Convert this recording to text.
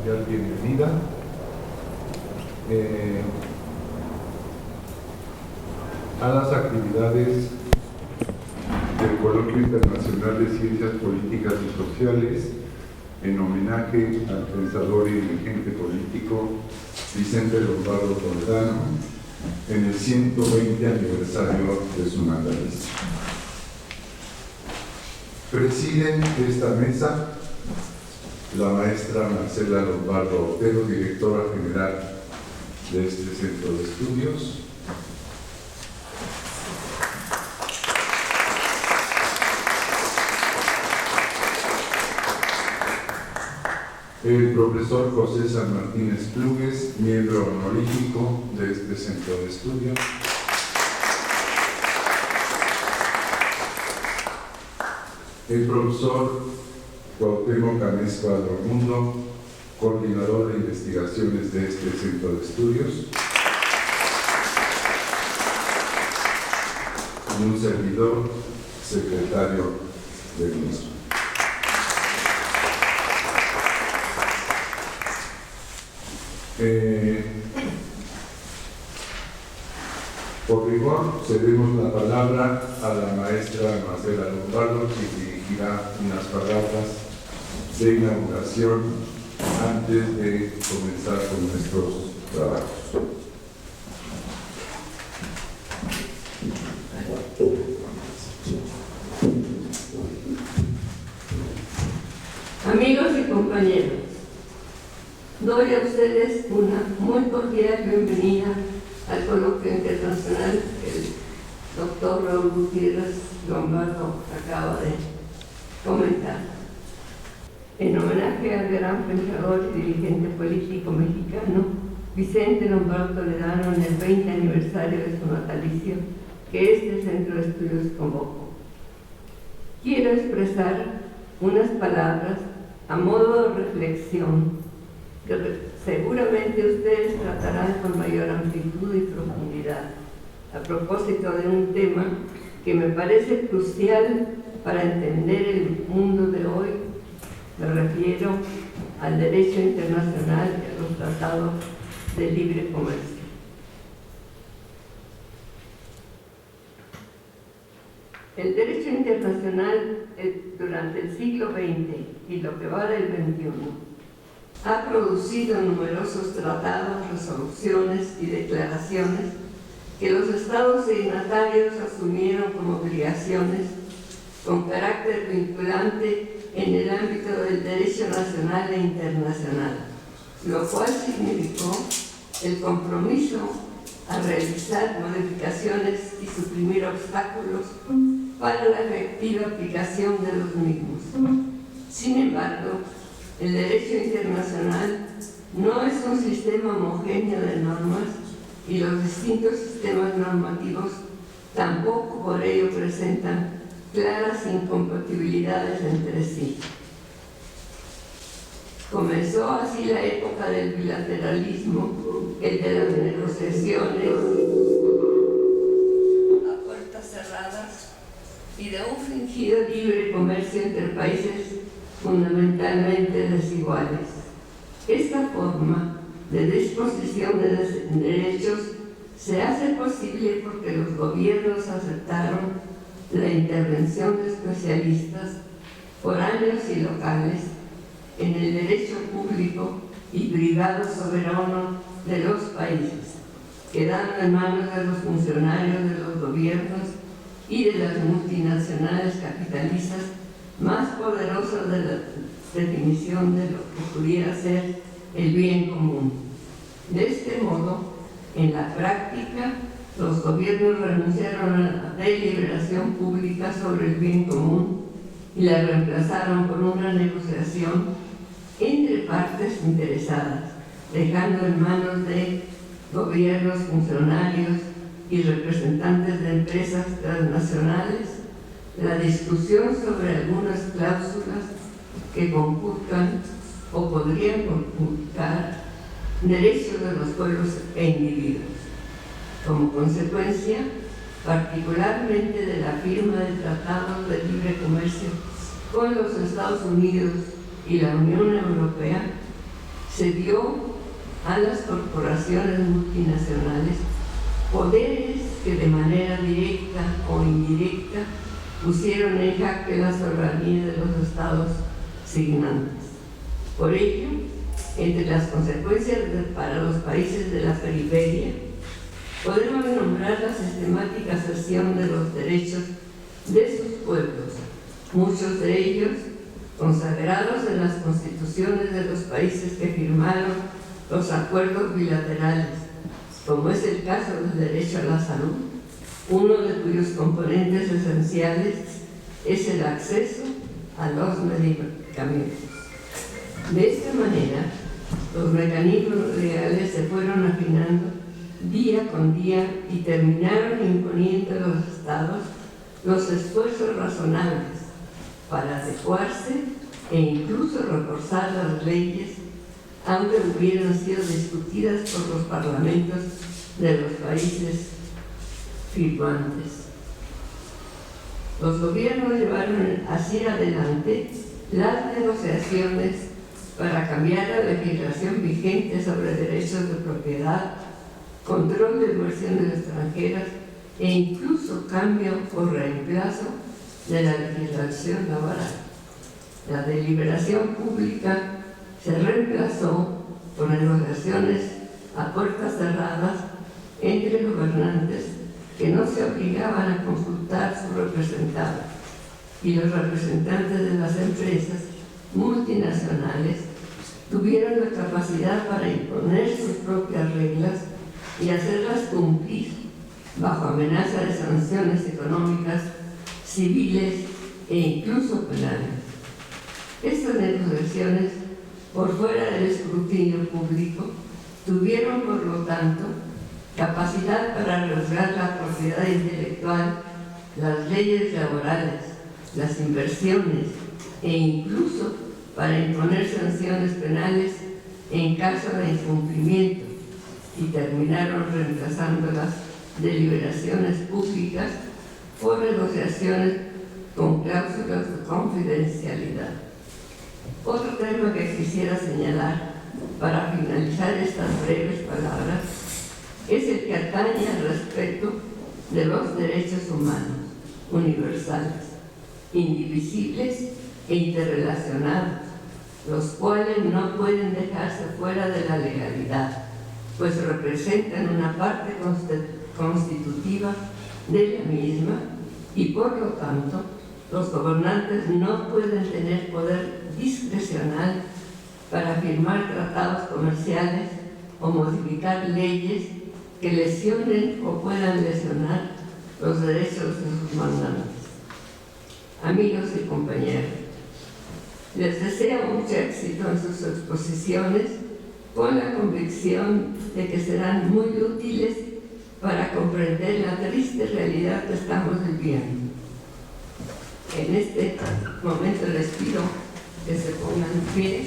cordial bienvenida. A las actividades del Coloquio Internacional de Ciencias Políticas y Sociales en homenaje al pensador y dirigente político Vicente Lombardo Toledano en el 120 aniversario de su natalicio. Presiden esta mesa la maestra Marcela Lombardo Otero, directora general de este centro de estudios. El profesor José San Martínez Plugues, miembro honorífico de este centro de estudios. El profesor Cuauhtémoc Amezcua Adromundo, coordinador de investigaciones de este centro de estudios. Y un servidor, secretario del mismo. Por rigor, cedemos la palabra a la maestra Marcela Lombardo, que dirigirá unas palabras de inauguración antes de comenzar con nuestros trabajos. Amigos y compañeros, doy a ustedes una muy cordial bienvenida al Coloquio Internacional que el doctor Raúl Gutiérrez Lombardo acaba de comentar. En homenaje al gran pensador y dirigente político mexicano Vicente Lombardo Toledano en el 20 aniversario de su natalicio, que este centro de estudios convocó. Quiero expresar unas palabras a modo de reflexión que seguramente ustedes tratarán con mayor amplitud y profundidad, a propósito de un tema que me parece crucial para entender el mundo de hoy. Me refiero al derecho internacional y a los tratados de libre comercio. El derecho internacional durante el siglo XX y lo que va del XXI ha producido numerosos tratados, resoluciones y declaraciones que los estados signatarios asumieron como obligaciones con carácter vinculante en el ámbito del derecho nacional e internacional, lo cual significó el compromiso a realizar modificaciones y suprimir obstáculos para la efectiva aplicación de los mismos. Sin embargo, el derecho internacional no es un sistema homogéneo de normas y los distintos sistemas normativos tampoco por ello presentan claras incompatibilidades entre sí. Comenzó así la época del bilateralismo, el de las negociaciones a puertas cerradas y de un fingido libre comercio entre países fundamentalmente desiguales. Esta forma de disposición de derechos se hace posible porque los gobiernos aceptaron la intervención de especialistas foráneos y locales en el derecho público y privado soberano de los países, quedando en manos de los funcionarios de los gobiernos y de las multinacionales capitalistas más poderosas de la definición de lo que pudiera ser el bien común. De este modo, en la práctica, los gobiernos renunciaron a la deliberación pública sobre el bien común y la reemplazaron por una negociación entre partes interesadas, dejando en manos de gobiernos, funcionarios y representantes de empresas transnacionales la discusión sobre algunas cláusulas que conculcan o podrían conculcar derechos de los pueblos e individuos. Como consecuencia, particularmente de la firma de tratados de libre comercio con los Estados Unidos y la Unión Europea, se dio a las corporaciones multinacionales poderes que de manera directa o indirecta pusieron en jaque la soberanía de los estados signantes. Por ello, entre las consecuencias para los países de la periferia, podemos nombrar la sistemática cesión de los derechos de sus pueblos, muchos de ellos consagrados en las constituciones de los países que firmaron los acuerdos bilaterales, como es el caso del derecho a la salud, uno de cuyos componentes esenciales es el acceso a los medicamentos. De esta manera, los mecanismos legales se fueron afinando día con día y terminaron imponiendo a los estados los esfuerzos razonables para adecuarse e incluso reforzar las leyes, aunque hubieran sido discutidas por los parlamentos de los países firmantes. Los gobiernos llevaron hacia adelante las negociaciones para cambiar la legislación vigente sobre derechos de propiedad, control de inversiones extranjeras e incluso cambio o reemplazo de la legislación laboral. La deliberación pública se reemplazó por negociaciones a puertas cerradas entre gobernantes que no se obligaban a consultar a sus representados, y los representantes de las empresas multinacionales tuvieron la capacidad para imponer sus propias reglas y hacerlas cumplir bajo amenaza de sanciones económicas, civiles e incluso penales. Estas negociaciones, por fuera del escrutinio público, tuvieron, por lo tanto, capacidad para arriesgar la propiedad intelectual, las leyes laborales, las inversiones e incluso para imponer sanciones penales en caso de incumplimiento, y terminaron reemplazando las deliberaciones públicas por negociaciones con cláusulas de confidencialidad. Otro tema que quisiera señalar para finalizar estas breves palabras es el que atañe al respeto de los derechos humanos universales, indivisibles e interrelacionados, los cuales no pueden dejarse fuera de la legalidad, pues representan una parte constitutiva de la misma, y por lo tanto los gobernantes no pueden tener poder discrecional para firmar tratados comerciales o modificar leyes que lesionen o puedan lesionar los derechos de sus mandantes. Amigos y compañeros, les deseo mucho éxito en sus exposiciones, con la convicción de que serán muy útiles para comprender la triste realidad que estamos viviendo. En este momento les pido que se pongan en pie.